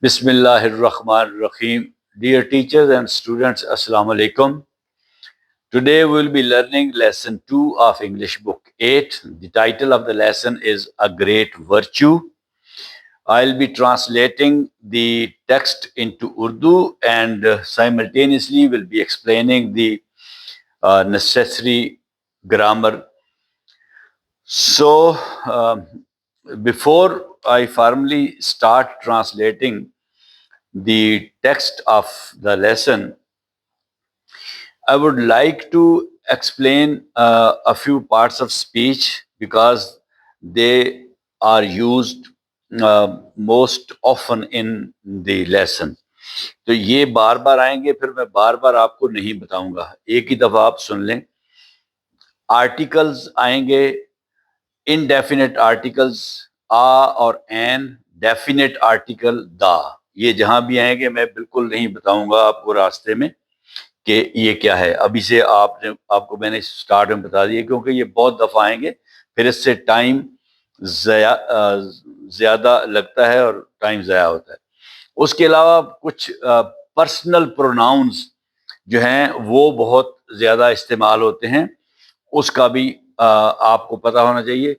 Bismillah ar-Rahman ar-Rahim. Dear teachers and students, Assalamu alaikum. Today we will be learning lesson 2 of English book 8. The title of the lesson is A Great Virtue. I'll be translating the text into Urdu and simultaneously will be explaining the necessary grammar. So, before I formally start translating the text of the lesson, I would like to explain a few parts of speech because they are used most often in the lesson. تو یہ بار بار آئیں گے، پھر میں بار بار آپ کو نہیں بتاؤں گا، ایک ہی دفعہ آپ سن لیں. آرٹیکلز آئیں گے، انڈیفینٹ آرٹیکلز آ اور این، ڈیفینٹ آرٹیکل دا. یہ جہاں بھی آئیں گے میں بالکل نہیں بتاؤں گا آپ کو راستے میں کہ یہ کیا ہے. ابھی سے آپ کو میں نے سٹارٹ میں بتا دیا کیونکہ یہ بہت دفعہ آئیں گے، پھر اس سے ٹائم زیادہ لگتا ہے اور ٹائم ضائع ہوتا ہے. اس کے علاوہ کچھ پرسنل پروناؤنز جو ہیں وہ بہت زیادہ استعمال ہوتے ہیں، اس کا بھی آپ کو پتہ ہونا چاہیے.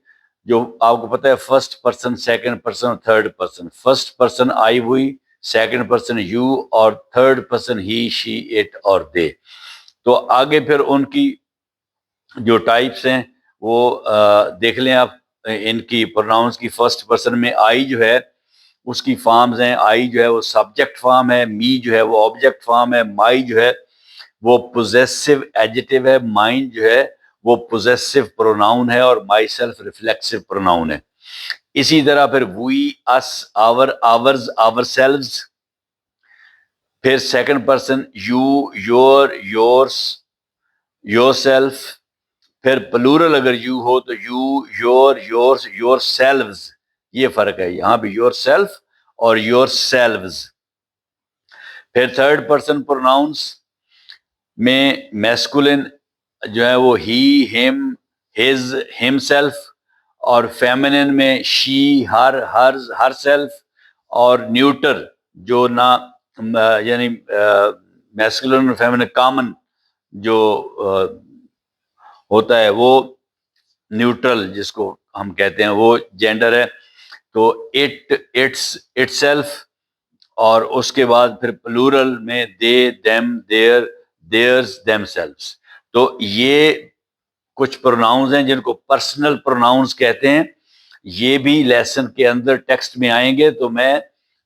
جو آپ کو پتہ ہے فرسٹ پرسن، سیکنڈ پرسن اور third person. First person I ہوئی، سیکنڈ پرسن یو، اور third person he, she, it اور دے. تو آگے پھر ان کی جو ٹائپس ہیں وہ دیکھ لیں آپ. ان کی پروناؤنس کی فرسٹ پرسن میں آئی جو ہے اس کی فارمز ہیں. آئی جو ہے وہ سبجیکٹ فارم ہے، می جو ہے وہ آبجیکٹ فارم ہے، مائی جو ہے وہ پوزیسو ایڈجیکٹو ہے، مائن جو ہے وہ پوزیسو پروناؤن ہے، اور مائی سیلف ریفلیکسو پروناؤن ہے. اسی طرح پھر وی، اس، آور، آورز، آور سیلوز. پھر second person you, your, yours, your self. پھر پلورل اگر یو ہو تو you, your, yours, your selves. یہ فرق ہے یہاں بھی، یور سیلف اور یور سیلوز. پھر تھرڈ پرسن پروناؤنس میں میسکولن جو ہے وہ ہی، ہم، ہز، ہم سیلف. اور فیمنن میں شی، ہر، ہرز، ہر سیلف. اور نیوٹر جو نہ یعنی میسکولن اور فیمنن کامن جو ہوتا ہے وہ نیوٹرل جس کو ہم کہتے ہیں وہ جینڈر ہے. تو اٹ، اٹس، اٹ سیلف. اور اس کے بعد پھر پلورل میں they, them, their, theirs, themselves. تو یہ کچھ پروناؤنز ہیں جن کو پرسنل پروناؤنز کہتے ہیں. یہ بھی لیسن کے اندر ٹیکسٹ میں آئیں گے، تو میں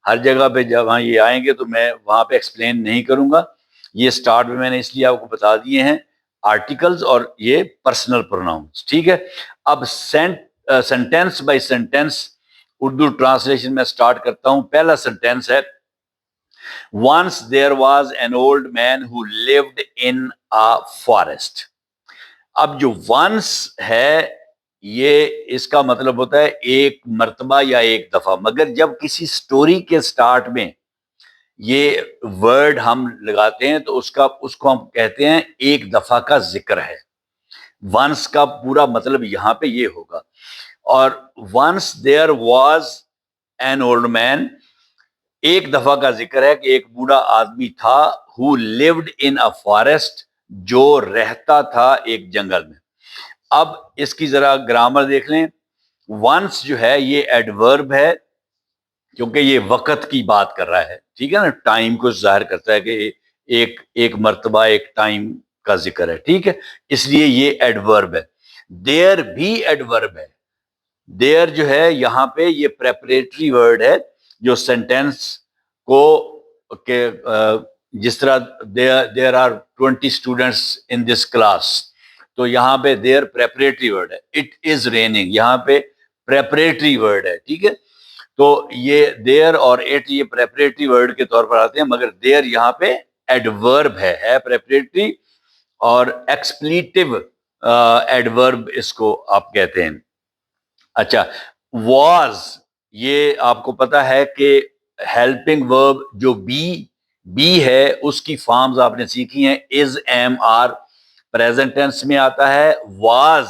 ہر جگہ پہ جہاں یہ آئیں گے تو میں وہاں پہ ایکسپلین نہیں کروں گا. یہ سٹارٹ میں نے اس لیے آپ کو بتا دیے ہیں، آرٹیکلز اور یہ پرسنل پروناؤنز. ٹھیک ہے، اب sentence by sentence Urdu translation میں سٹارٹ کرتا ہوں. پہلا سینٹینس ہے Once there was an old man who lived in a forest. اب جو once ہے یہ اس کا مطلب ہوتا ہے ایک مرتبہ یا ایک دفعہ. مگر جب کسی سٹوری کے سٹارٹ میں یہ ورڈ ہم لگاتے ہیں تو اس کو ہم کہتے ہیں ایک دفعہ کا ذکر ہے. once کا پورا مطلب یہاں پہ یہ ہوگا. اور once there was an old man، ایک دفعہ کا ذکر ہے کہ ایک بوڑھا آدمی تھا. who lived in a forest، جو رہتا تھا ایک جنگل میں. اب اس کی ذرا گرامر دیکھ لیں. once جو ہے یہ ایڈورب ہے کیونکہ یہ وقت کی بات کر رہا ہے. ٹھیک ہے نا، ٹائم کو ظاہر کرتا ہے کہ ایک مرتبہ ایک ٹائم کا ذکر ہے. ٹھیک ہے، اس لیے یہ ایڈورب ہے. دیر بھی ایڈورب ہے. دیر جو ہے یہاں پہ یہ پریپریٹری ورڈ ہے جو سینٹینس کو کہ جس طرح there are 20 students in this class, تو یہاں پہ دیر پریپریٹری ورڈ ہے. اٹ از ریننگ یہاں پہ پریپریٹری ورڈ ہے. ٹھیک ہے، تو یہ دیر اور اٹ یہ پریپریٹری ورڈ کے طور پر آتے ہیں، مگر دیر یہاں پہ ایڈورب ہے پریپریٹری اور ایکسپلیٹو ایڈورب اس کو آپ کہتے ہیں. اچھا، واز یہ آپ کو پتا ہے کہ ہیلپنگ ورب جو بی ہے اس کی فارمز آپ نے سیکھی ہیں. Is, am, are present tense میں آتا ہے. واز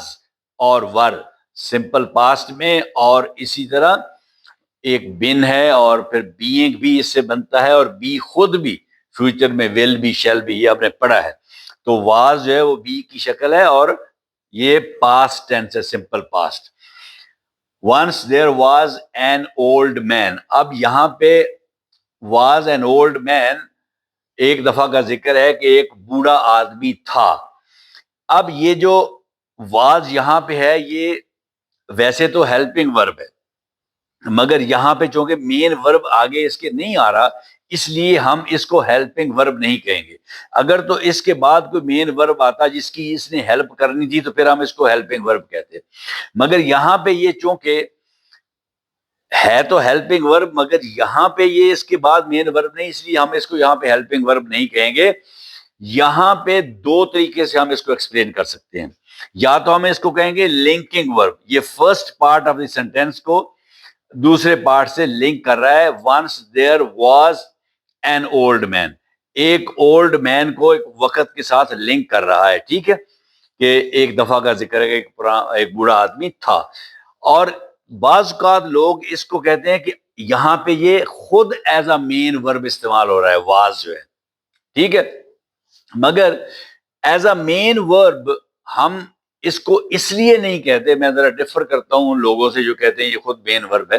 اور ور سمپل پاسٹ میں، اور اسی طرح ایک بن ہے اور پھر بینگ بھی اس سے بنتا ہے اور بی خود بھی فیوچر میں ول بھی شیل بھی، یہ آپ نے پڑھا ہے. تو واز جو ہے وہ بی کی شکل ہے اور یہ پاسٹ ٹینس ہے، simple past. once there was an old man. اب یہاں پہ was an old man ایک دفعہ کا ذکر ہے کہ ایک بوڑھا آدمی تھا. اب یہ جو was یہاں پہ ہے یہ ویسے تو ہیلپنگ ورب ہے، مگر یہاں پہ چونکہ مین ورب آگے اس کے نہیں آ رہا اس لیے ہم اس کو ہیلپنگ ورب نہیں کہیں گے. اگر تو اس کے بعد کوئی مین ورب آتا جس کی اس نے ہیلپ کرنی تھی تو پھر ہم اس کو ہیلپنگ ورب کہتے. مگر یہاں پہ یہ چونکہ ہے تو ہیلپنگ ورب مگر یہاں پہ یہ اس کے بعد مین ورب نہیں، اس لیے ہم اس کو یہاں پہ ہیلپنگ ورب نہیں کہیں گے. یہاں پہ دو طریقے سے ہم اس کو ایکسپلین کر سکتے ہیں. یا تو ہم اس کو کہیں گے لنکنگ ورب، یہ first part of the sentence کو دوسرے پارٹ سے لنک کر رہا ہے. once there was an old man، ایک اولڈ مین کو ایک وقت کے ساتھ لنک کر رہا ہے. ٹھیک ہے کہ ایک دفعہ کا ذکر ہے کہ ایک بوڑھا آدمی تھا. اور بعض اوقات لوگ اس کو کہتے ہیں کہ یہاں پہ یہ خود ایز اے مین ورب استعمال ہو رہا ہے واز جو ہے. ٹھیک ہے مگر ایز اے مین ورب ہم اس کو اس لیے نہیں کہتے، میں ذرا ڈفر کرتا ہوں ان لوگوں سے جو کہتے ہیں یہ خود مین ورب ہے،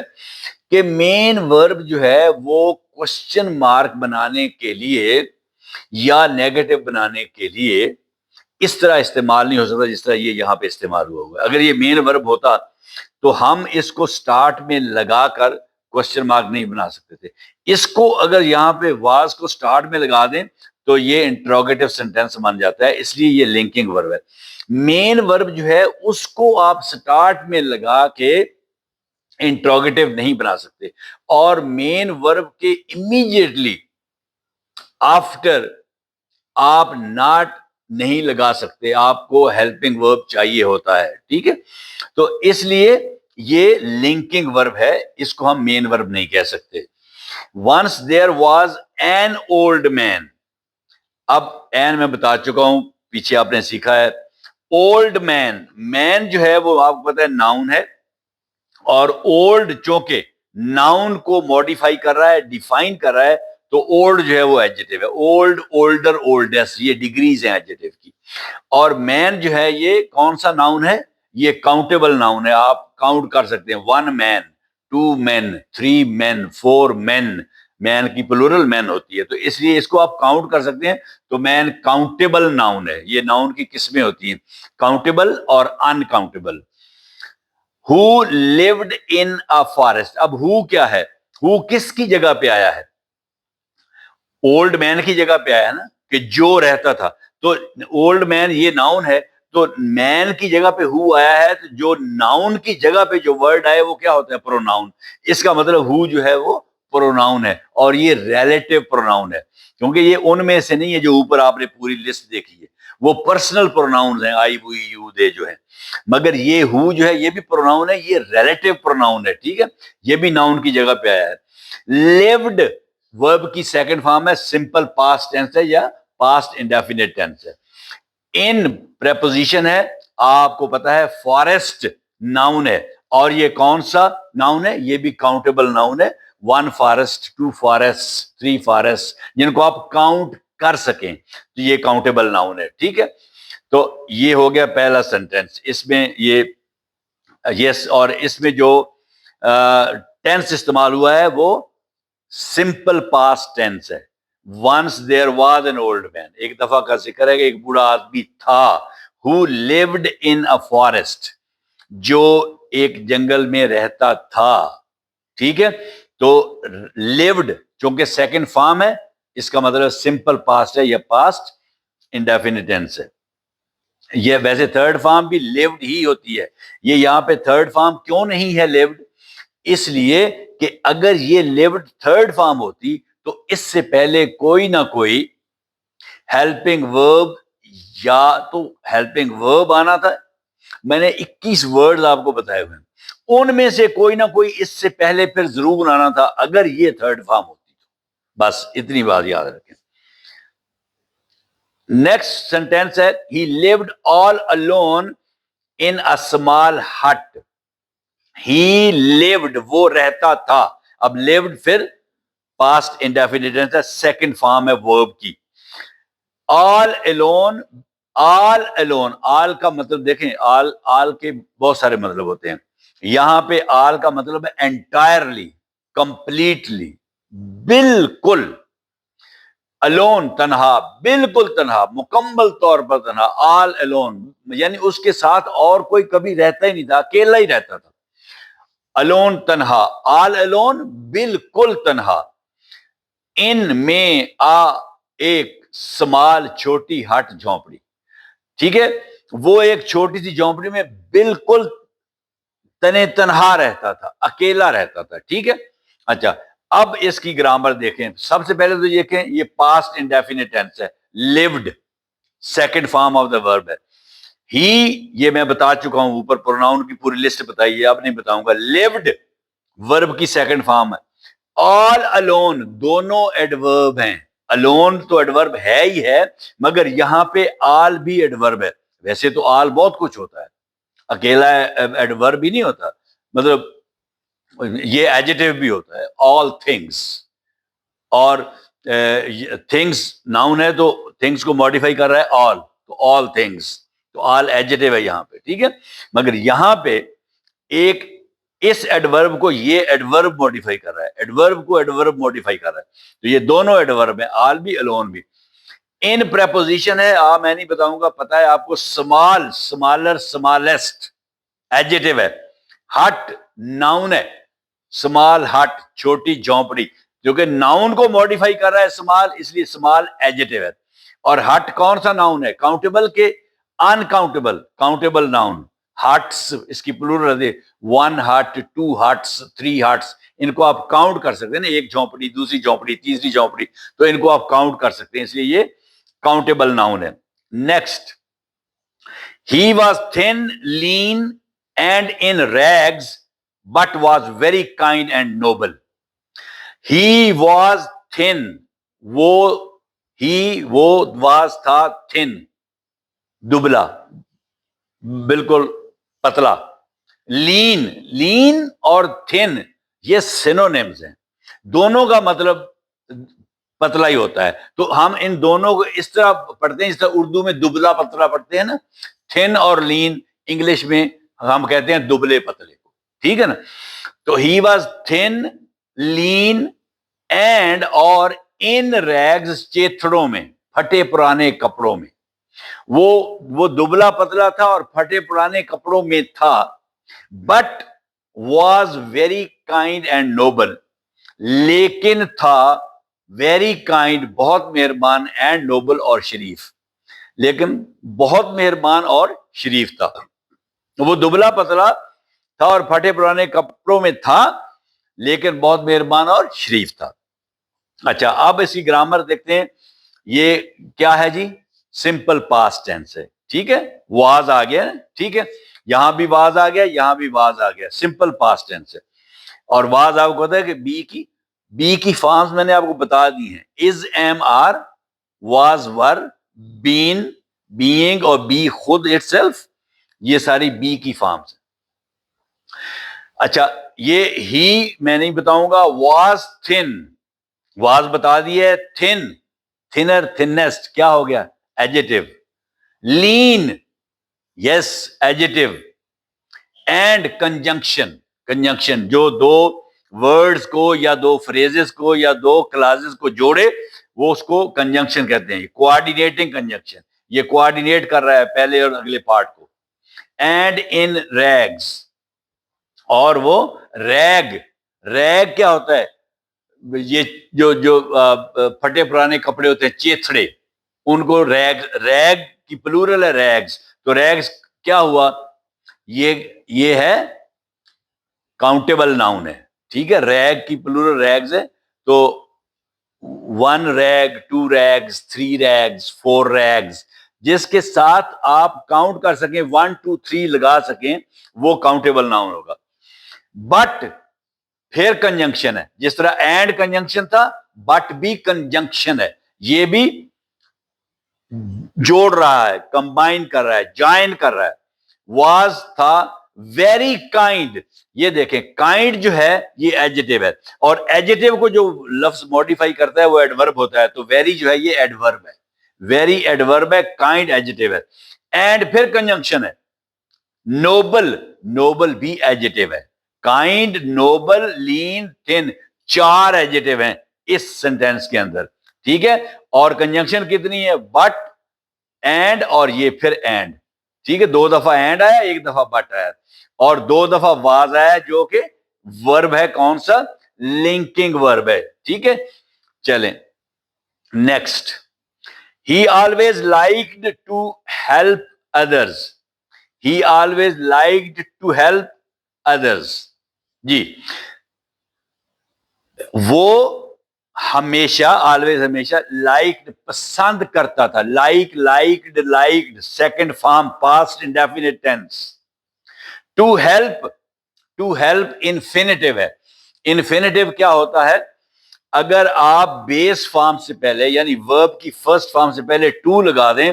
کہ مین ورب جو ہے وہ کوشچن مارک بنانے کے لیے یا نیگیٹو بنانے کے لیے اس طرح استعمال نہیں ہو سکتا جس طرح یہ یہاں پہ استعمال ہوا ہوا ہے. اگر یہ مین ورب ہوتا تو ہم اس کو سٹارٹ میں لگا کر کوشچن مارک نہیں بنا سکتے تھے. اس کو اگر یہاں پہ واز کو سٹارٹ میں لگا دیں تو یہ انٹروگیٹو سینٹینس بن جاتا ہے، اس لیے یہ لنکنگ ورب ہے. مین ورب جو ہے اس کو آپ سٹارٹ میں لگا کے انٹروگیٹو نہیں بنا سکتے، اور مین ورب کے امیڈیٹلی آفٹر آپ ناٹ نہیں لگا سکتے، آپ کو ہیلپنگ ورب چاہیے ہوتا ہے. ٹھیک ہے تو اس لیے یہ لنکنگ ورب ہے، اس کو ہم مین ورب نہیں کہہ سکتے. once there was an old man. اب این میں بتا چکا ہوں، پیچھے آپ نے سیکھا ہے. اولڈ مین، مین جو ہے وہ آپ کو پتا ہے ناؤن ہے، اور اولڈ چونکہ ناؤن کو موڈیفائی کر رہا ہے، ڈیفائن کر رہا ہے، تو اولڈ جو ہے وہ ایڈجیکٹو ہے. اولڈ، اولڈر، اولڈسٹ، یہ ڈگریز ہیں ایڈجیکٹو کی. اور مین جو ہے یہ کون سا ناؤن ہے؟ یہ کاؤنٹیبل ناؤن ہے، آپ کاؤنٹ کر سکتے ہیں. 1 مین، 2 مین، 3 مین، 4 مین. مین کی پلورل مین ہوتی ہے تو اس لیے اس کو آپ کاؤنٹ کر سکتے ہیں. تو مین کاؤنٹیبل ناؤن ہے. یہ ناؤن کی قسمیں ہوتی ہیں، کاؤنٹیبل اور ان countable. who lived in a forest. اب who کیا ہے؟ who کس کی جگہ پہ آیا ہے؟ اولڈ مین کی جگہ پہ آیا نا، کہ جو رہتا تھا. تو اولڈ مین یہ ناؤن ہے، تو مین کی جگہ پہ ہو آیا ہے، تو جو ناؤن کی جگہ پہ جو ورڈ آئے وہ کیا ہوتا ہے؟ پروناؤن. اس کا مطلب ہو جو ہے وہ پروناؤن ہے، اور یہ ریلیٹو پروناؤن ہے، کیونکہ یہ ان میں سے نہیں ہے جو اوپر آپ نے پوری لسٹ دیکھی ہے، وہ پرسنل پروناؤنز ہیں، آئی، وی، یو، دے جو ہیں. مگر یہ ہو جو ہے یہ بھی پروناؤن ہے، یہ ریلیٹو پروناؤن ہے. ٹھیک ہے یہ بھی ناؤن کی جگہ پہ آیا ہے. لیوڈ ورب کی سیکنڈ فارم ہے، سمپل پاسٹ ٹینس ہے یا پاسٹ انڈیفینٹ ٹینس ہے. ان پریپوزیشن ہے، آپ کو پتا ہے فارسٹ ناؤن ہے، اور یہ کون سا ناؤن ہے؟ یہ بھی کاؤنٹیبل ناؤن ہے. 1 فارسٹ، 2 فارسٹ، 3 فارسٹ، جن کو آپ کاؤنٹ کر سکیں تو یہ کاؤنٹیبل ناؤن ہے. ٹھیک ہے تو یہ ہو گیا پہلا سینٹینس. اس میں یہ یس، اور اس میں جو ٹینس استعمال ہوا ہے وہ سمپل پاسٹ ٹینس ہے. once there was an old man، ایک دفعہ کا ذکر ہے کہ ایک بوڑھا آدمی تھا. who lived in a forest، جو ایک جنگل میں رہتا تھا. ٹھیک ہے تو lived چونکہ سیکنڈ فارم ہے، اس کا مطلب سمپل پاسٹ ہے یا پاسٹ انڈیفینٹ ٹینس ہے. یہ ویسے تھرڈ فارم بھی lived ہی ہوتی ہے. یہ یہاں پہ تھرڈ فارم کیوں نہیں ہے lived؟ اس لیے کہ اگر یہ lived تھرڈ فارم ہوتی تو اس سے پہلے کوئی نہ کوئی ہیلپنگ ورب یا تو ہیلپنگ ورب آنا تھا. میں نے 21 ورڈز آپ کو بتائے ہوئے ہیں، ان میں سے کوئی نہ کوئی اس سے پہلے پھر ضرور آنا تھا اگر یہ تھرڈ فارم ہوتی. بس اتنی بات یاد رکھیں. نیکسٹ سینٹینس ہے he lived all alone in a small hut. he lived وہ رہتا تھا. اب lived پھر past indefinite tense ہے, second form ہے verb کی. all alone, all alone, all کا مطلب دیکھیں, all کے بہت سارے مطلب ہوتے ہیں. یہاں پہ all کا مطلب ہے entirely, completely, بالکل. alone تنہا, بالکل تنہا, مکمل طور پر تنہا. all alone یعنی اس کے ساتھ اور کوئی کبھی رہتا ہی نہیں تھا, اکیلا ہی رہتا تھا. alone تنہا, all alone بالکل تنہا. ان میں ایک سمال چھوٹی ہٹ جھونپڑی. ٹھیک ہے, وہ ایک چھوٹی سی جھونپڑی میں بالکل تنہا رہتا تھا, اکیلا رہتا تھا. ٹھیک ہے. اچھا, اب اس کی گرامر دیکھیں. سب سے پہلے تو دیکھیں, یہ پاسٹ انڈیفینٹ ٹینس ہے, lived second form of the ورب ہے. ہی, یہ میں بتا چکا ہوں اوپر, پروناؤن کی پوری لسٹ بتائی ہے, اب نہیں بتاؤں گا. lived ورب کی سیکنڈ فارم ہے. all alone دونوں ایڈورب ہیں. alone تو ایڈورب ہے ہی ہے, مگر یہاں پہ all بھی ایڈورب ہے. ویسے تو all بہت کچھ ہوتا ہے, اکیلا ایڈورب بھی نہیں ہوتا, مطلب یہ ایڈجیکٹو بھی ہوتا ہے. all things, اور things ناؤن ہے تو things کو ماڈیفائی کر رہا ہے all, تو all things, تو all ایڈجیکٹو ہے یہاں پہ. ٹھیک ہے, مگر یہاں پہ ایک اس ایڈورب کو یہ ایڈورب ماڈیفائی کر رہا ہے, ایڈورب کو ایڈورب ماڈیفائی کر رہا ہے. تو یہ دونوں ایڈورب ہیں, آل بھی alone بھی. ان پریپوزیشن ہے, میں نہیں بتاؤں گا, پتہ ہے آپ کو. small, smaller, smallest ایڈجیکٹو ہے. ہٹ ناؤن ہے, small hut چھوٹی جھونپڑی, جو کہ ناؤن کو ماڈیفائی کر رہا ہے small, اس لیے small ایڈجیکٹو ہے. اور ہٹ کون سا ناؤن ہے, کاؤنٹیبل کے انکاؤنٹیبل, کاؤنٹیبل ناؤن. ہٹس اس کی پلورل ہے, 1 hut, 2 huts, 3 huts, ان کو آپ کاؤنٹ کر سکتے ہیں نا, ایک جھونپڑی, دوسری جھونپڑی, تیسری جھونپڑی, تو ان کو آپ کاؤنٹ کر سکتے ہیں, اس لیے یہ کاؤنٹیبل ناؤن ہے. Next, he was thin, lean and in rags but was very kind and noble. he was thin, وہ was تھا thin, دبلا, بالکل پتلا. lean اور thin یہ سینونیمز ہیں, دونوں کا مطلب پتلا ہی ہوتا ہے. تو ہم ان دونوں کو اس طرح پڑھتے ہیں, اس طرح اردو میں دبلا پتلا پڑھتے ہیں نا, thin اور lean, انگلش میں ہم کہتے ہیں دبلے پتلے کو. ٹھیک ہے نا. تو he was thin, lean and اور in rags چیتھڑوں میں, پھٹے پرانے کپڑوں میں. وہ دبلا پتلا تھا اور پھٹے پرانے کپڑوں میں تھا. But was very kind and Nobel, لیکن تھا ویری کائنڈ بہت مہربان, اینڈ نوبل اور شریف, لیکن بہت مہربان اور شریف تھا. وہ دبلا پتلا تھا اور پھٹے پرانے کپڑوں میں تھا, لیکن بہت مہربان اور شریف تھا. اچھا, اب اس کی گرامر دیکھتے ہیں. یہ کیا ہے جی, سمپل پاسٹ ٹینس ہے. ٹھیک ہے, واز آ گیا. ٹھیک ہے, یہاں بھی واز آ گیا, یہاں بھی واز آ گیا, سمپل پاسٹ ٹینس ہے. اور واز آپ کو پتا ہے کہ بی کی فارمز میں نے آپ کو بتا دی ہیں, is, am, are, was, were, been, being, اور بی خود اٹ سیلف, یہ ساری بی کی فارمز ہیں. اچھا, یہ ہی میں نہیں بتاؤں گا. واز تھن, واز بتا دی ہے. تھن, تھنر, تھنسٹ, کیا ہو گیا, adjective. Lean, yes, adjective. And conjunction, conjunction جو دو ورڈز کو یا دو فریزز کو یا دو کلازز کو جوڑے, وہ اس کو کنجنکشن کہتے ہیں. کوآرڈینیٹنگ کنجنکشن, یہ کوآرڈینیٹ کر رہا ہے پہلے اور اگلے پارٹ کو. اینڈ ان ریگز, اور وہ ریگ, ریگ کیا ہوتا ہے, یہ جو پھٹے پرانے کپڑے ہوتے ہیں, چیتھڑے, ان کو ریگ, ریگ کی پلورل ہے ریگز. تو ریگز کیا ہوا, یہ ہے کاؤنٹیبل ناؤن ہے. ٹھیک ہے, ریگ کی پلورل ریگز ہے. تو 1 ریگ, 2 ریگز, 3 ریگز, 4 ریگز, جس کے ساتھ آپ کاؤنٹ کر سکیں, 1 2 3 لگا سکیں, وہ کاؤنٹیبل ناؤن ہوگا. بٹ پھر کنجنکشن ہے, جس طرح اینڈ کنجنکشن تھا, بٹ بھی کنجنکشن ہے. یہ بھی جوڑ رہا ہے, کمبائن کر رہا ہے, جوائن کر رہا ہے. واز تھا ویری کائنڈ. یہ دیکھیں کائنڈ جو ہے یہ ایڈجیکٹو ہے, اور ایڈجیکٹو کو جو لفظ موڈیفائی کرتا ہے وہ ایڈورب ہوتا ہے, تو ویری جو ہے یہ ایڈورب ہے, ویری ایڈورب ہے, کائنڈ ایڈجیکٹو ہے. اینڈ پھر کنجنکشن ہے, نوبل, نوبل بھی ایڈجیکٹو ہے, کائنڈ, نوبل, لین, تھن, 4 ایڈجیکٹو ہیں اس سینٹینس کے اندر, ٹھیک ہے. اور کنجنکشن کتنی ہے, بٹ, اینڈ, اور یہ پھر اینڈ, ٹھیک ہے. 2 دفعہ اینڈ آیا, 1 دفعہ بٹ آیا, اور 2 دفعہ واز آیا جو کہ ورب ہے, کون سا, لنکنگ ورب ہے, ٹھیک ہے. چلیں next, he always liked to help others, he always liked to help others. جی, وہ ہمیشہ, آلویز ہمیشہ, لائکڈ پسند کرتا تھا, like, liked, liked, second form past indefinite tense. To help, to help infinitive ہے. انفینیٹو کیا ہوتا ہے, اگر آپ بیس فارم سے پہلے یعنی ورب کی فرسٹ فارم سے پہلے ٹو لگا دیں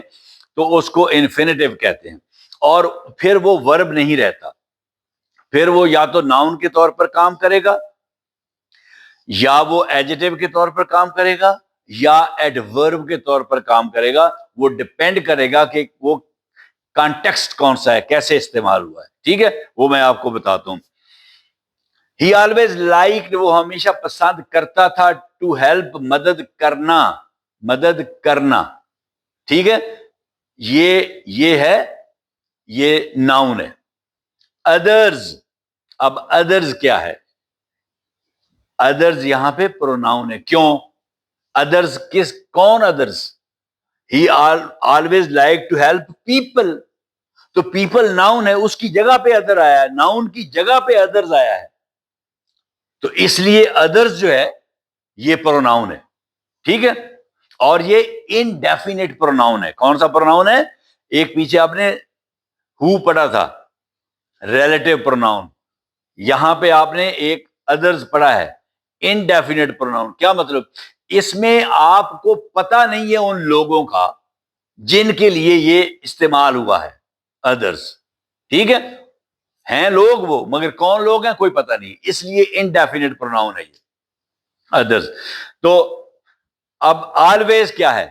تو اس کو انفینیٹو کہتے ہیں, اور پھر وہ ورب نہیں رہتا, پھر وہ یا تو ناؤن کے طور پر کام کرے گا, یا وہ ایڈجیکٹو کے طور پر کام کرے گا, یا ایڈورب کے طور پر کام کرے گا. وہ ڈپینڈ کرے گا کہ وہ کانٹیکسٹ کون سا ہے, کیسے استعمال ہوا ہے, ٹھیک ہے, وہ میں آپ کو بتاتا ہوں. ہی آلویز لائکڈ, وہ ہمیشہ پسند کرتا تھا, ٹو ہیلپ, مدد کرنا, مدد کرنا, ٹھیک ہے. یہ ہے, یہ ناؤن ہے. ادرز, اب ادرز کیا ہے, ادرز یہاں پہ پروناؤن ہے. کیوں ادرز, کون others, he always like to help people, تو پیپل ناؤن ہے, اس کی جگہ پہ ادر آیا ہے, ناؤن کی جگہ پہ ادرز آیا ہے, تو اس لیے ادرز جو ہے یہ پروناؤن ہے, ٹھیک ہے. اور یہ انڈیفینٹ پروناؤن ہے. کون سا پروناؤن ہے, ایک پیچھے آپ نے ہو پڑھا تھا, ریلیٹو پروناؤن, یہاں پہ آپ نے ایک ادرز پڑھا ہے, انڈیفینٹ پروناؤن. کیا مطلب, اس میں آپ کو پتہ نہیں ہے ان لوگوں کا جن کے لیے یہ استعمال ہوا ہے, ادرز, ٹھیک ہے. ہیں لوگ وہ, مگر کون لوگ ہیں کوئی پتہ نہیں, اس لیے انڈیفینٹ پروناؤن ہے یہ ادرز. تو اب آلویز کیا ہے,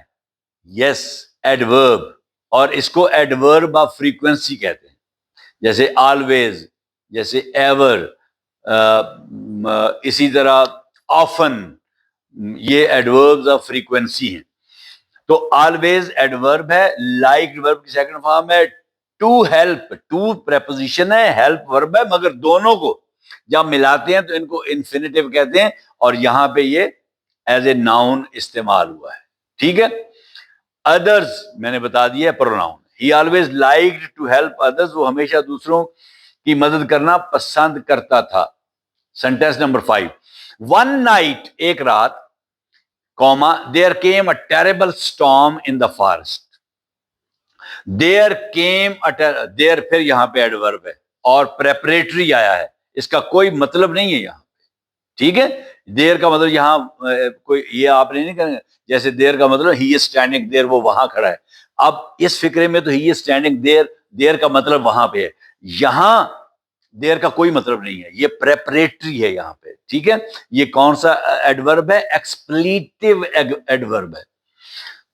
یس, ایڈورب, اور اس کو ایڈورب آف فریکوینسی کہتے ہیں, جیسے آلویز, جیسے ایور, اسی طرح آفن, یہ ایڈوربز آف فریکوینسی ہیں. تو آلویز ایڈورب ہے, لائک ورب کی سیکنڈ فارم ہے, ٹو ہیلپ, ٹو پریپوزیشن ہے, ہیلپ ورب ہے, مگر دونوں کو جب ملاتے ہیں تو ان کو انفینیٹو کہتے ہیں, اور یہاں پہ یہ ایز اے ناؤن استعمال ہوا ہے, ٹھیک ہے. ادرز میں نے بتا دیا pronoun. He always liked to help others, وہ ہمیشہ دوسروں کی مدد کرنا پسند کرتا تھا. سینٹینس نمبر 5, ون نائٹ, ایک رات, comma, there came a terrible storm in the forest. There came, there پھر یہاں پہ ایڈورب ہے, اور پریپریٹری آیا ہے, اس کا کوئی مطلب نہیں ہے یہاں پہ, ٹھیک ہے. دیر کا مطلب یہاں کوئی یہ آپ نے نہیں کرنا, جیسے دیر کا مطلب ہی از اسٹینڈنگ دیر, وہ وہاں کھڑا ہے. اب اس فکرے میں تو ہی از اسٹینڈنگ دیر, دیر کا مطلب وہاں پہ ہے, یہاں دیر کا کوئی مطلب نہیں ہے, یہ پریپریٹری ہے یہاں پہ, ٹھیک ہے. یہ کون سا ایڈورب ہے, ایکسپلیٹو ایڈورب ہے.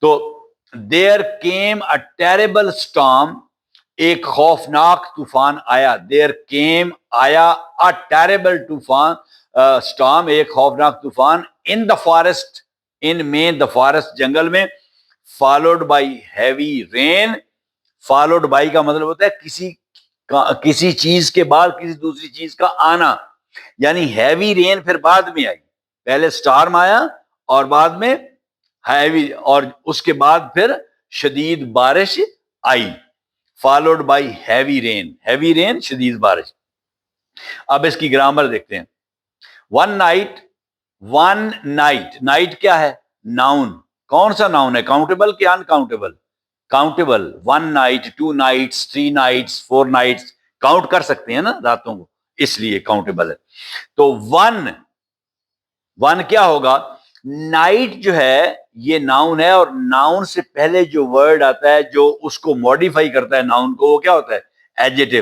تو دیر کیم اے ٹیریبل اسٹارم, ایک خوفناک طوفان آیا. دیر کیم, آیا, اے ٹیریبل طوفان, اسٹارم, ایک خوفناک طوفان, ان دا فارسٹ, ان میں, دا فارسٹ, جنگل میں, followed by heavy rain. Followed by کا مطلب ہوتا ہے کسی چیز کے بعد کسی دوسری چیز کا آنا, یعنی ہیوی رین پھر بعد میں آئی, پہلے اسٹارم آیا اور بعد میں ہیوی, اور اس کے بعد پھر شدید بارش آئی. Followed by heavy rain, heavy rain, شدید بارش. اب اس کی گرامر دیکھتے ہیں. One night, one night, night کیا ہے, ناؤن. کون سا ناؤن ہے, کاؤنٹیبل کہ uncountable, countable. One night, two nights, three nights, four nights, count کر سکتے ہیں نا راتوں کو, اس لیے کاؤنٹیبل ہے. تو ون کیا ہوگا, نائٹ جو ہے یہ ناؤن ہے, اور ناؤن سے پہلے جو ورڈ آتا ہے جو اس کو ماڈیفائی کرتا ہے ناؤن کو, وہ کیا ہوتا ہے, adjective.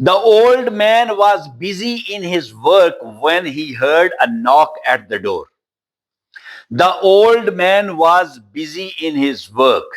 the old man was busy in his work when he heard a knock at the door. The old man was busy in his work.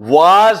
was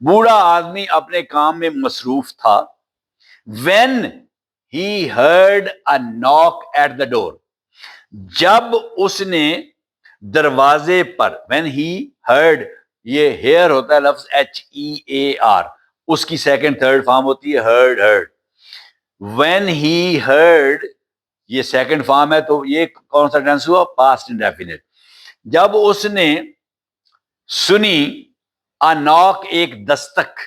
بوڑھا آدمی اپنے کام میں مصروف تھا. when he heard a knock at the door, جب اس نے دروازے پر, when he heard, یہ hear ہوتا ہے لفظ HEAR, اس کی سیکنڈ تھرڈ فارم ہوتی ہے heard. when he heard, یہ سیکنڈ فارم ہے, تو یہ کون سا ٹینس ہوا؟ Past indefinite. جب اس نے سنی a knock, ایک دستک,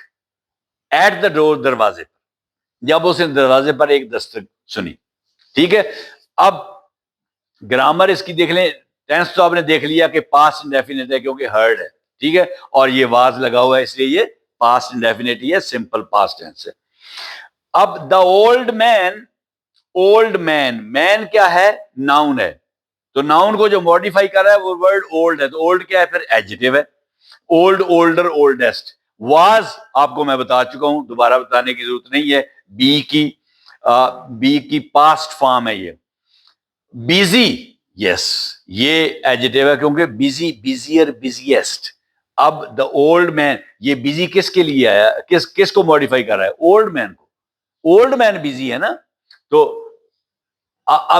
at the door, دروازے پر, جب اس نے دروازے پر ایک دستک سنی. ٹھیک ہے, اب گرامر اس کی دیکھ لیں. ٹینس تو آپ نے دیکھ لیا کہ پاسٹ انڈیفینٹ ہے کیونکہ ہرڈ ہے. ٹھیک ہے, اور یہ واز لگا ہوا ہے اس لیے یہ پاسٹ انڈیفینٹ ہی ہے, سمپل پاسٹ ٹینس ہے. اب دا اولڈ مین کیا ہے؟ ناؤن ہے. تو ناؤن کو جو ماڈیفائی کر رہا ہے وہ ورڈ اولڈ ہے. تو اولڈ کیا ہے پھر؟ ایڈجیکٹو ہے. Old, older, oldest. واز آپ کو میں بتا چکا ہوں, دوبارہ بتانے کی ضرورت نہیں ہے. بی کی پاسٹ فارم ہے یہ. بیزی, یس, یہ ایڈجیکٹو ہے کیونکہ بیزی, بیزیئر, بیزیسٹ. اب دا اولڈ مین, یہ بیزی کس کے لیے آیا؟ کس کو ماڈیفائی کر رہا ہے؟ اولڈ مین کو. اولڈ مین بیزی ہے نا, تو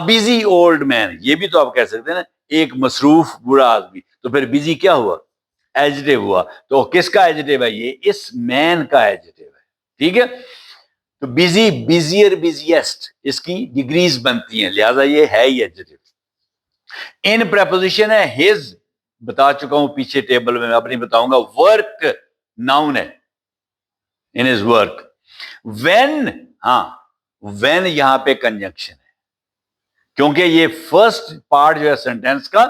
بیزی اولڈ مین, یہ بھی تو آپ کہہ سکتے ہیں نا, ایک مصروف بوڑھا آدمی. تو پھر بیزی کیا ہوا؟ ایڈجیکٹو ہوا. تو کس کا ایڈجیکٹو ہے یہ؟ اس مین کا ایڈجیکٹو ہے. ٹھیک ہے, تو بیزی, بیزیئر, بیزیسٹ, اس کی ڈگریز بنتی ہیں, لہذا یہ ہے ہی ایڈجیکٹو. ان پریپوزیشن ہے ہز, بتا چکا ہوں پیچھے ٹیبل میں, اب نہیں بتاؤں گا. ورک ناؤن ہے, ان ہز ورک. وین, ہاں, وین یہاں پہ کنجنکشن ہے کیونکہ یہ فرسٹ پارٹ جو ہے سینٹینس کا,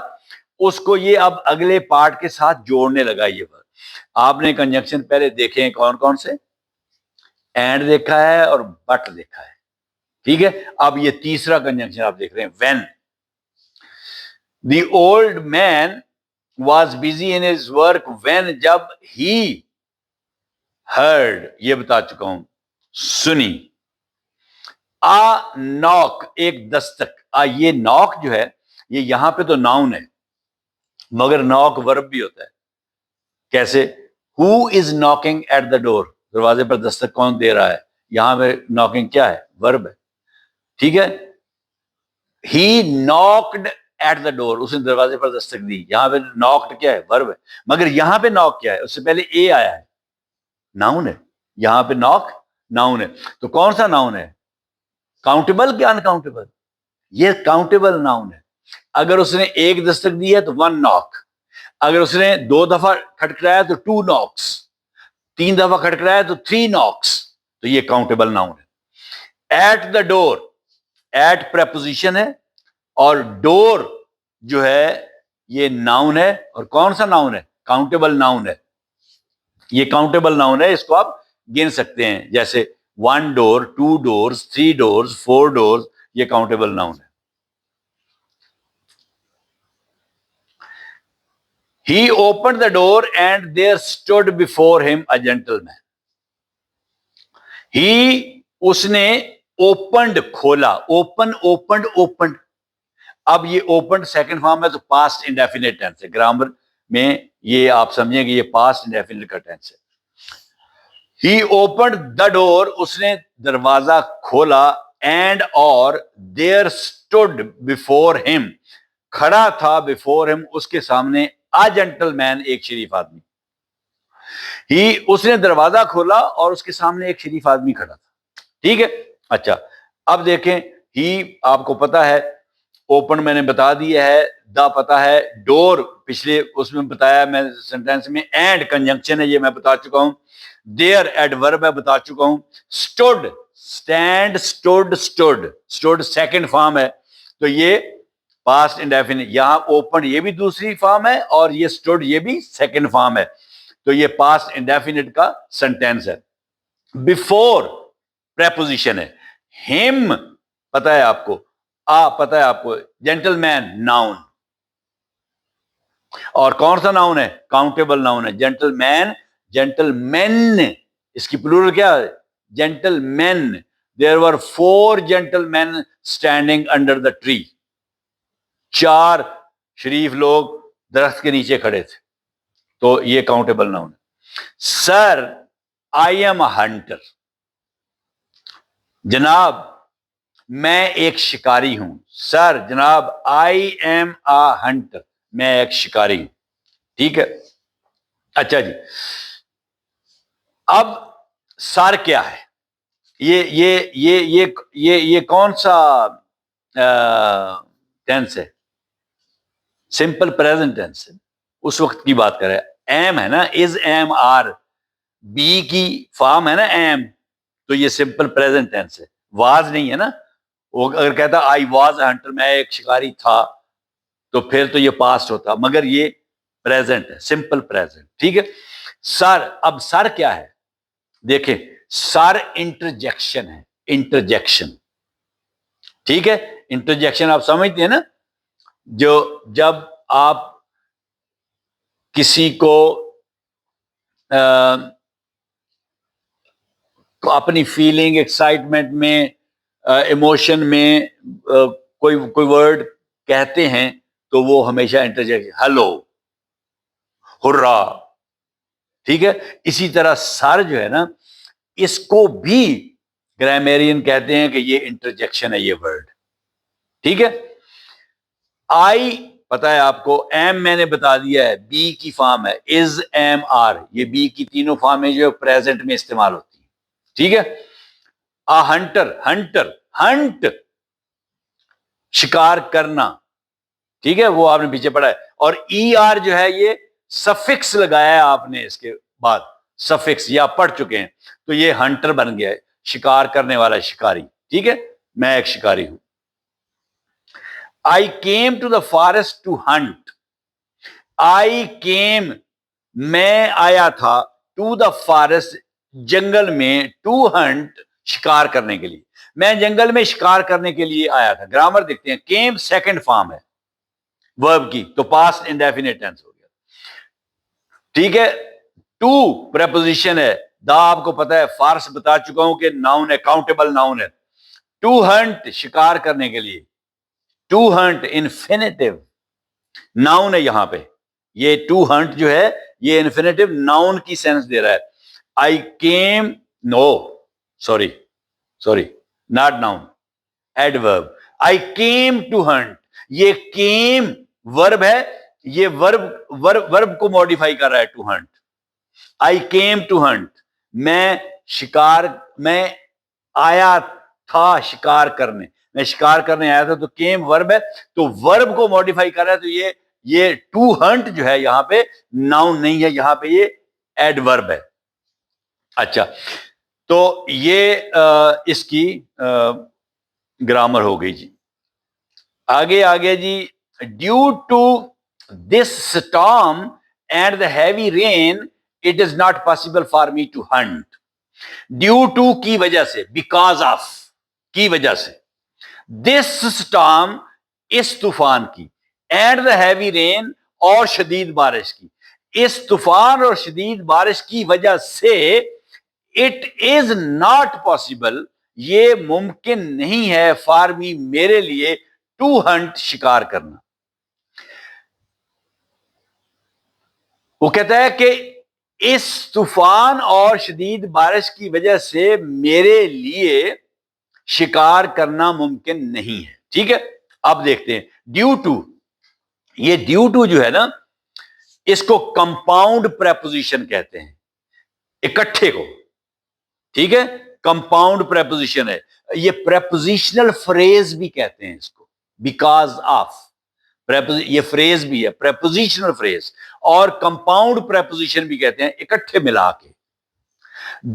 اس کو یہ اب اگلے پارٹ کے ساتھ جوڑنے لگا. یہ ورک آپ نے کنجنکشن پہلے دیکھے ہیں کون کون سے؟ اینڈ دیکھا ہے اور بٹ دیکھا ہے. ٹھیک ہے, اب یہ تیسرا کنجنکشن آپ دیکھ رہے ہیں, when. The old man was busy in his work when, جب ہی ہرڈ, یہ بتا چکا ہوں, سنی. ناک, ایک دستک. یہ ناک جو ہے یہ یہاں پہ تو ناؤن ہے مگر ناک ورب بھی ہوتا ہے. کیسے؟ ہو از ناکنگ ایٹ دا ڈور, دروازے پر دستک کون دے رہا ہے؟ یہاں پہ ناکنگ کیا ہے؟ ورب ہے. ٹھیک ہے, ہی ناکڈ ایٹ دا ڈور, اس نے دروازے پر دستک دی. یہاں پہ ناکڈ کیا ہے؟ ورب ہے. مگر یہاں پہ ناک کیا ہے؟ اس سے پہلے اے آیا ہے, ناؤن ہے. یہاں پہ ناک ناؤن ہے. تو کون سا ناؤن ہے؟ کاؤنٹیبل کہ انکاؤنٹیبل؟ یہ کاؤنٹیبل ناؤن ہے. اگر اس نے ایک دستک دی ہے تو 1 ناک, اگر اس نے 2 دفعہ کھٹکھٹایا تو 2 ناکس, 3 دفعہ کھٹکھٹایا تو 3 ناکس. تو یہ کاؤنٹیبل ناؤن ہے. At the door, at preposition ہے اور ڈور جو ہے یہ ناؤن ہے. اور کون سا ناؤن ہے؟ کاؤنٹیبل ناؤن ہے. یہ کاؤنٹیبل ناؤن ہے, اس کو آپ گن سکتے ہیں, جیسے 1 ڈور, 2 ڈورز, 3 ڈورز, 4 ڈورز, یہ کاؤنٹیبل ناؤن ہے. He opened the door and there stood before him a gentleman. He, اس نے opened, کھولا. opened. اب یہ opened سیکنڈ فارم ہے تو past indefinite tense ہے. گرامر میں یہ آپ سمجھیں کہ یہ past indefinite کا tense ہے. He opened the door, اس نے دروازہ کھولا, and اور there stood before him, کھڑا تھا before him, اس کے سامنے, a gentleman, ایک شریف آدمی. اس نے دروازہ کھولا اور اس کے سامنے ایک شریف آدمی کھڑا تھا. ٹھیک ہے, اچھا اب دیکھیں, آپ کو پتا ہے, اوپن میں نے بتا دیا ہے, دا پتا ہے, ڈور پچھلے اس میں بتایا میں سینٹینس میں, اینڈ کنجنکشن ہے یہ میں بتا چکا ہوں, دیر ایڈورب ہے بتا چکا ہوں, stood, stand, stood second form ہے تو یہ پاسٹ انڈیفینٹ. یہاں اوپن یہ بھی دوسری فارم ہے اور یہ اسٹوڈ یہ بھی سیکنڈ فارم ہے, تو یہ پاسٹ انڈیفینٹ کا سینٹینس ہے. بیفور پریپوزیشن ہے. ہم پتا ہے آپ کو, پتا ہے آپ کو, جینٹل مین ناؤن, اور کون سا ناؤن ہے؟ کاؤنٹیبل ناؤن ہے. جینٹل مین, اس کی پلورل کیا ہے؟ Gentlemen. There were 4 gentlemen standing under the tree. 4 شریف لوگ درخت کے نیچے کھڑے تھے, تو یہ کاؤنٹیبل ناؤن ہے. سر آئی ایم اے ہنٹر، جناب میں ایک شکاری ہوں. سر جناب آئی ایم اے ہنٹر، میں ایک شکاری ہوں. ٹھیک ہے. اچھا جی، اب سر کیا ہے؟ یہ کون سا ٹینس ہے؟ سمپل پریزنٹ ٹینس ہے، اس وقت کی بات کرے. ایم ہے نا، از ایم آر، بی کی فارم ہے نا ایم، تو یہ سمپل پریزنٹ ٹینس ہے، واز نہیں ہے نا. وہ اگر کہتا آئی واز اے ہنٹر، میں ایک شکاری تھا، تو پھر تو یہ پاسٹ ہوتا، مگر یہ پریزنٹ ہے، سمپل پریزنٹ. ٹھیک ہے. سر، اب سر کیا ہے؟ دیکھیں، سر انٹرجیکشن ہے، انٹرجیکشن. ٹھیک ہے. انٹرجیکشن آپ سمجھتے ہیں نا، جو جب آپ کسی کو اپنی فیلنگ، ایکسائٹمنٹ میں، ایموشن میں کوئی ورڈ کہتے ہیں تو وہ ہمیشہ انٹرجیکشن، ہلو، ہرا. ٹھیک ہے. اسی طرح سر جو ہے نا، اس کو بھی گرامیرین کہتے ہیں کہ یہ انٹرجیکشن ہے، یہ ورڈ. ٹھیک ہے. آئی پتا ہے آپ کو، ایم میں نے بتا دیا ہے، بی کی فارم ہے، از ایم آر، یہ بی کی تینوں فارمیں جو پریزنٹ میں استعمال ہوتی ہیں. ٹھیک ہے. ہنٹر، ہنٹر، ہنٹ، شکار کرنا. ٹھیک ہے، وہ آپ نے پیچھے پڑھا ہے. اور ای آر جو ہے، یہ سفکس لگایا ہے آپ نے اس کے بعد، سفکس، یا پڑھ چکے ہیں، تو یہ ہنٹر بن گیا ہے، شکار کرنے والا، شکاری. ٹھیک ہے. میں ایک شکاری ہوں. I came to the forest to hunt. I came، میں آیا تھا، to the forest، جنگل میں، to hunt، شکار کرنے کے لیے. میں جنگل میں شکار کرنے کے لیے آیا تھا. گرامر دیکھتے ہیں. came سیکنڈ فارم ہے verb کی، تو past indefinite tense ہو گیا. ٹھیک ہے. to preposition ہے، دا آپ کو پتا ہے، فارس بتا چکا ہوں کہ ناؤن ہے، کاؤنٹیبل ناؤن ہے. to hunt، شکار کرنے کے لیے. ٹو ہنٹ انفینیٹیو ناؤن ہے یہاں پہ. یہ ٹو ہنٹ جو ہے، یہ انفینیٹیو ناؤن کی سینس دے رہا ہے. I came, no, sorry not noun, adverb. I came to hunt, یہ کیم ورب ہے، یہ ورب کو ماڈیفائی کر رہا ہے، to hunt. I came to hunt, میں آیا تھا شکار کرنے، میں شکار کرنے آیا تھا. تو کیم ورب ہے، تو ورب کو ماڈیفائی کر رہا ہے. تو یہ ٹو ہنٹ جو ہے یہاں پہ ناؤن نہیں ہے، یہاں پہ یہ ایڈورب ہے. اچھا، تو یہ اس کی گرامر ہو گئی جی. آگے جی. Due to this storm and the heavy rain it is not possible for me to hunt. Due to کی وجہ سے، بیکاز آف کی وجہ سے، دس اسٹارم اس طوفان کی، اینڈ دا ہیوی رین اور شدید بارش کی، اس طوفان اور شدید بارش کی وجہ سے، اٹ از ناٹ پاسبل، یہ ممکن نہیں ہے، فار می، میرے لیے، ٹو ہنٹ، شکار کرنا. وہ کہتا ہے کہ اس طوفان اور شدید بارش کی وجہ سے میرے لیے شکار کرنا ممکن نہیں ہے. ٹھیک ہے. اب دیکھتے ہیں ڈیو ٹو. یہ ڈیو ٹو جو ہے نا، اس کو کمپاؤنڈ پریپوزیشن کہتے ہیں، اکٹھے کو. ٹھیک ہے. کمپاؤنڈ پریپوزیشن ہے. یہ پریپوزیشنل فریز بھی کہتے ہیں اس کو، بیکاز آف. یہ فریز بھی ہے، پریپوزیشنل فریز، اور کمپاؤنڈ پریپوزیشن بھی کہتے ہیں، اکٹھے ملا کے.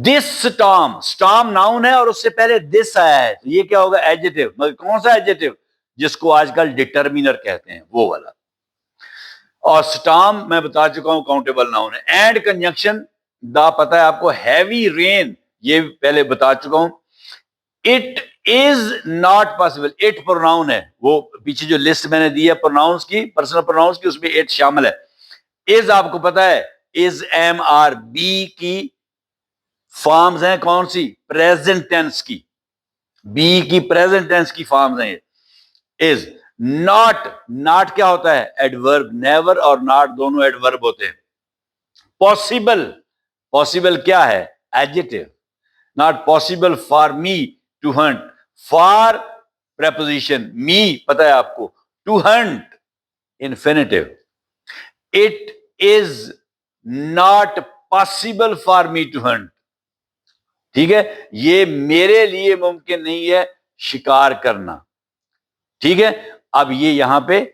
دس اسٹارم، اسٹارم ناؤن ہے اور اس سے پہلے دس آیا ہے، تو یہ کیا ہوگا؟ ایڈجیکٹو. مگر کون سا ایڈجیکٹو؟ جس کو آج کل ڈٹرمینر کہتے ہیں، وہ والا. اور اسٹارم میں بتا چکا ہوں کاؤنٹیبل ناؤن ہے. اینڈ کنجنکشن، دا پتا ہے آپ کو، ہیوی رین، یہ پہلے بتا چکا ہوں. It is not possible, it pronoun ہے، وہ پیچھے جو لسٹ میں نے دی ہے پروناؤنس کی، پرسنل پروناؤنس کی، اس میں اٹ شامل ہے. از آپ کو پتا ہے، از ایم آر، بی کی فارمز ہیں کون سی؟ پریزنٹ ٹینس کی. بی کی پریزنٹ ٹینس کی فارمز ہیں. از ناٹ کیا ہوتا ہے؟ ایڈورب. نیور اور ناٹ دونوں ایڈورب ہوتے ہیں. پاسبل possible کیا ہے؟ adjective. Not possible for me to hunt. For preposition me پتا ہے آپ کو, to hunt infinitive. It is not possible for me to hunt. ٹھیک ہے, یہ میرے لیے ممکن نہیں ہے شکار کرنا. ٹھیک ہے, اب یہ یہاں پہ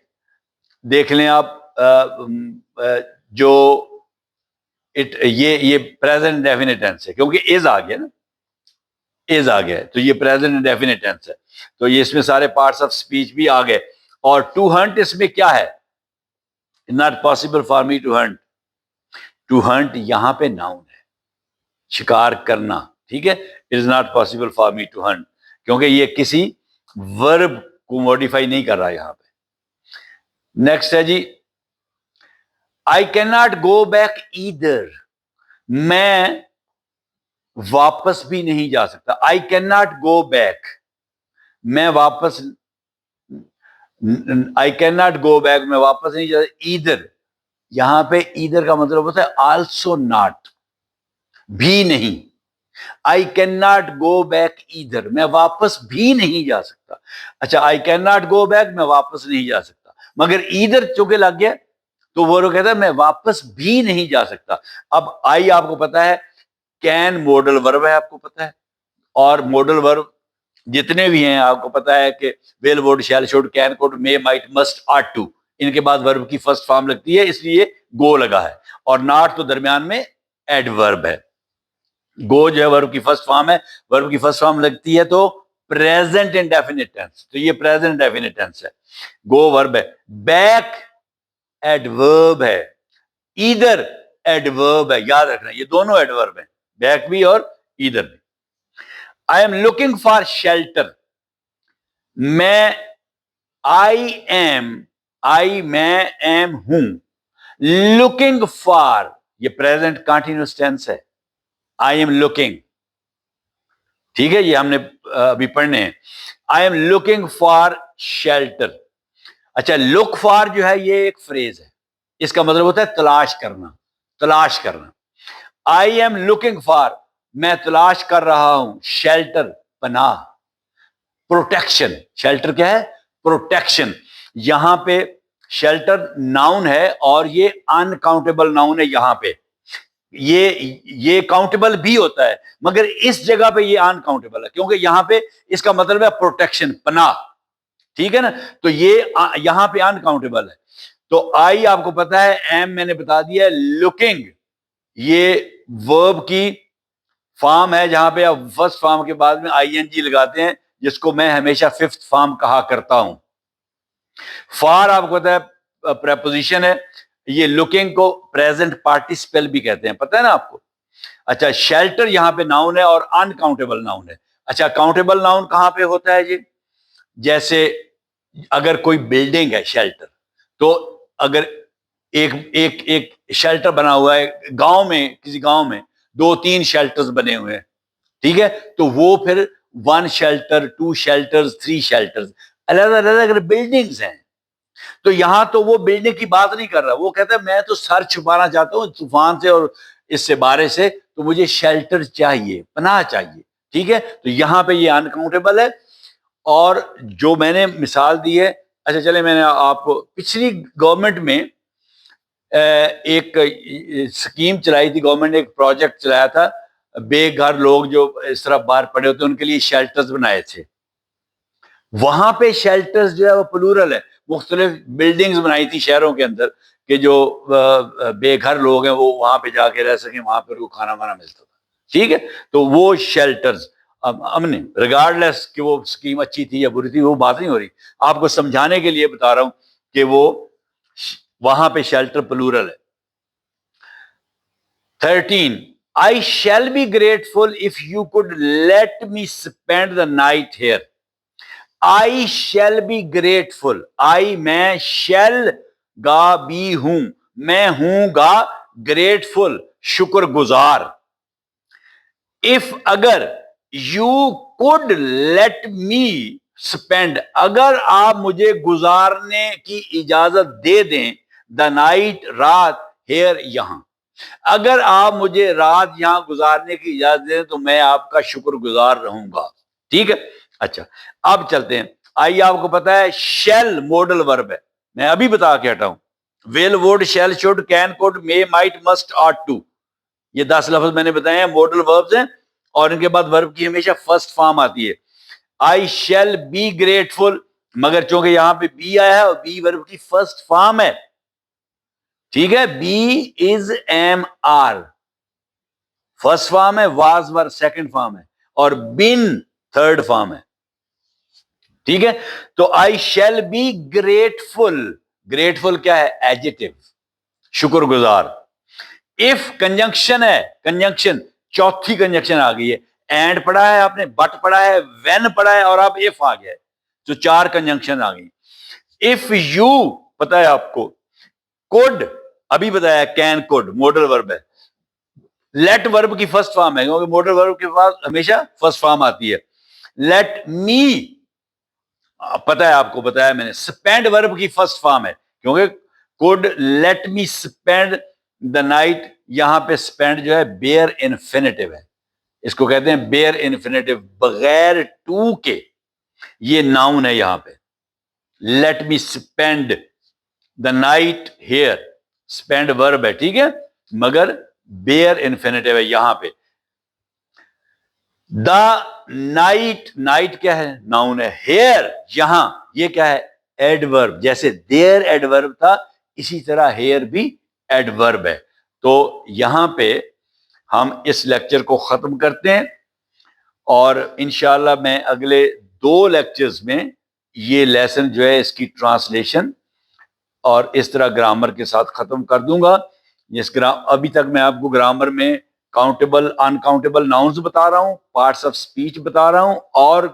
دیکھ لیں آپ, جو یہ پریزنٹ ڈیفینٹ ٹینس ہے کیونکہ از آ گیا نا, از آ گیا تو یہ پریزنٹ ڈیفینٹ ٹینس ہے, تو یہ اس میں سارے پارٹس آف اسپیچ بھی آ گئے. اور ٹو ہنٹ اس میں کیا ہے؟ Not possible for me to hunt. To hunt یہاں پہ ناؤن ہے, شکار کرنا. ٹھیک ہے, it is not possible for me to hunt, کیونکہ یہ کسی ورب کو موڈیفائی نہیں کر رہا یہاں پہ. نیکسٹ ہے جی, I cannot go back either. میں واپس بھی نہیں جا سکتا. I cannot go back. میں واپس, I cannot go back. میں واپس نہیں جا سکتا. Either. یہاں پہ either کا مطلب ہوتا ہے also not. بھی نہیں. I cannot go back either. میں واپس بھی نہیں جا سکتا. اچھا, I cannot go back, میں واپس نہیں جا سکتا. مگر either چونکہ لگ گیا تو وہ لوگ کہتا ہے میں واپس بھی نہیں جا سکتا. اب آئی آپ کو پتا ہے کین ماڈل ورب ہے, آپ کو پتا ہے, اور ماڈل ورب جتنے بھی ہیں آپ کو پتا ہے کہ will, would, shall, should, can, could, may, might, must, ought to, ان کے بعد ورب کی فرسٹ فارم لگتی ہے, اس لیے گو لگا ہے. اور ناٹ تو درمیان میں ایڈورب ہے. گو جو ہے ورب کی فرسٹ فارم ہے, ورب کی فرسٹ فارم لگتی ہے تو پریزنٹ انڈیفینٹ ٹینس, تو یہ پریزنٹ انڈیفینٹ ٹینس ہے. گو ورب ہے, بیک ایڈورب ہے, ایدر ایڈورب ہے. یاد رکھنا یہ دونوں ایڈورب ہیں, بیک بھی اور ایدر بھی. I am looking for shelter. میں میں ایم ہوں. لوکنگ فار یہ پریزنٹ کنٹینیوس ٹینس ہے. I am looking. ٹھیک ہے, یہ ہم نے ابھی پڑھنے ہیں. I am looking for shelter. اچھا, لک فار جو ہے یہ ایک فریز ہے, اس کا مطلب ہوتا ہے تلاش کرنا, تلاش کرنا. آئی ایم لوکنگ فار, میں تلاش کر رہا ہوں, شیلٹر, پناہ, پروٹیکشن. شیلٹر کیا ہے؟ پروٹیکشن. یہاں پہ شیلٹر ناؤن ہے اور یہ انکاؤنٹیبل ناؤن ہے. یہاں پہ یہ کاؤنٹیبل بھی ہوتا ہے, مگر اس جگہ پہ یہ انکاؤنٹیبل ہے کیونکہ یہاں پہ اس کا مطلب ہے پروٹیکشن, پناہ. ٹھیک ہے نا, تو یہ یہاں پہ انکاؤنٹیبل ہے. تو آئی آپ کو پتا ہے, ایم میں نے بتا دیا ہے, لوکنگ یہ ورب کی فارم ہے جہاں پہ آپ فرسٹ فارم کے بعد میں آئی این جی لگاتے ہیں, جس کو میں ہمیشہ ففتھ فارم کہا کرتا ہوں. فار آپ کو پتا ہے پریپوزیشن ہے, یہ لوکنگ کو پریزنٹ پارٹیسپل بھی کہتے ہیں, پتہ ہے نا آپ کو. اچھا, شیلٹر یہاں پہ ناؤن ہے اور انکاؤنٹیبل ناؤن ہے. اچھا, کاؤنٹیبل ناؤن کہاں پہ ہوتا ہے جی؟ جیسے اگر کوئی بلڈنگ ہے شیلٹر, تو اگر ایک شیلٹر بنا ہوا ہے گاؤں میں, کسی گاؤں میں 2-3 شیلٹرز بنے ہوئے ہیں, ٹھیک ہے, تو وہ پھر 1 شیلٹر, 2 شیلٹرز, 3 شیلٹرز, علیحدہ علیحدہ اگر بلڈنگز ہیں. تو یہاں تو وہ بلڈنگ کی بات نہیں کر رہا, وہ کہتا ہے میں تو سر چھپانا چاہتا ہوں طوفان سے اور اس سے بارش سے, تو مجھے شیلٹر چاہیے, پناہ چاہیے. ٹھیک ہے, تو یہاں پہ یہ انکاؤنٹیبل ہے. اور جو میں نے مثال دی ہے, اچھا چلے, میں نے آپ کو پچھلی گورنمنٹ میں ایک اسکیم چلائی تھی, گورنمنٹ نے ایک پروجیکٹ چلایا تھا, بے گھر لوگ جو اس طرح باہر پڑے ہوتے ہیں ان کے لیے شیلٹرز بنائے تھے. وہاں پہ شیلٹرز جو ہے وہ پلورل ہے, مختلف بلڈنگز بنائی تھی شہروں کے اندر کہ جو بے گھر لوگ ہیں وہ وہاں پہ جا کے رہ سکیں, وہاں پہ ان کو کھانا وانا ملتا تھا. ٹھیک ہے, تو وہ شیلٹرز, اب ہم نے ریگارڈلیس کہ وہ اسکیم اچھی تھی یا بری تھی, وہ بات نہیں ہو رہی, آپ کو سمجھانے کے لیے بتا رہا ہوں کہ وہ وہاں پہ شیلٹر پلورل ہے. 13 I shall be grateful if you could let me spend the night here. I shall be grateful. I میں shall گا بھی ہوں, میں ہوں گا grateful شکر گزار. If اگر you could let me spend, اگر آپ مجھے گزارنے کی اجازت دے دیں, the night رات, here یہاں. اگر آپ مجھے رات یہاں گزارنے کی اجازت دیں تو میں آپ کا شکر گزار رہوں گا. ٹھیک ہے. اچھا اب چلتے ہیں. آئیے آپ کو پتا ہے شیل ماڈل ورب ہے, میں ابھی بتا کے ہٹا ہوں. Will would shall should can could may might must ought to, یہ 10 لفظ میں نے بتائے ہیں ماڈل وربز ہیں, اور ان کے بعد ورب کی ہمیشہ فرسٹ فارم آتی ہے. آئی شیل بی گریٹفل, مگر چونکہ یہاں پہ بی آیا ہے اور بی ورب کی فرسٹ فارم ہے. ٹھیک ہے. Be is am are first form ہے, واز ور سیکنڈ فارم ہے, اور بن تھرڈ فارم ہے. ٹھیک ہے. تو I shall be grateful, grateful کیا ہے؟ ایڈجیکٹو, شکر گزار. اف کنجنکشن ہے, کنجنکشن چوتھی کنجنکشن آ گئی ہے. اینڈ پڑھا ہے آپ نے, بٹ پڑھا ہے, وین پڑھا ہے, اور اب اف آ گیا ہے, تو 4 کنجنکشن آ گئی. اف یو پتا ہے آپ کو, کوڈ ابھی بتایا, کین کوڈ ماڈل ورب ہے. لیٹ ورب کی فرسٹ فارم ہے, کیونکہ ماڈل ورب کے پاس ہمیشہ فرسٹ فارم آتی ہے. لیٹ می پتا ہے آپ کو, بتایا میں نے, سپینڈ ورب کی فرسٹ فارم ہے, کیونکہ could let me spend the night, یہاں پہ سپینڈ جو ہے بیئر انفینیٹو ہے, اس کو کہتے ہیں بیئر انفینیٹو, بغیر ٹو کے, یہ ناؤن ہے یہاں پہ. Let me spend the night here, spend verb ہے, ٹھیک ہے, مگر بیئر انفینیٹو ہے یہاں پہ. دا نائٹ, نائٹ کیا ہے؟ ناؤن ہے. ہیئر یہاں, یہ کیا ہے؟ ایڈورب. جیسے دیر ایڈورب تھا, اسی طرح ہیئر بھی ایڈورب ہے. تو یہاں پہ ہم اس لیکچر کو ختم کرتے ہیں, اور انشاءاللہ میں اگلے 2 لیکچرز میں یہ لیسن جو ہے اس کی ٹرانسلیشن اور اس طرح گرامر کے ساتھ ختم کر دوں گا. ابھی تک میں آپ کو گرامر میں کاؤنٹیبل انکاؤنٹیبل ناؤنز بتا رہا ہوں, پارٹس آف اسپیچ بتا رہا ہوں, اور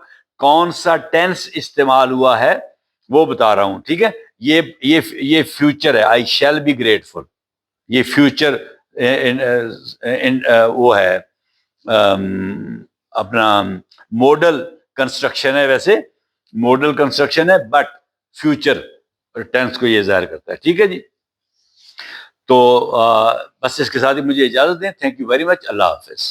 کون سا ٹینس استعمال ہوا ہے وہ بتا رہا ہوں. ٹھیک ہے. یہ فیوچر ہے, آئی شیل بی گریٹفل, یہ فیوچر وہ ہے, اپنا ماڈل کنسٹرکشن ہے. ویسے ماڈل کنسٹرکشن ہے, بٹ فیوچر ٹینس کو یہ ظاہر کرتا ہے. ٹھیک ہے جی. تو بس اس کے ساتھ ہی مجھے اجازت دیں. Thank you very much. اللہ حافظ.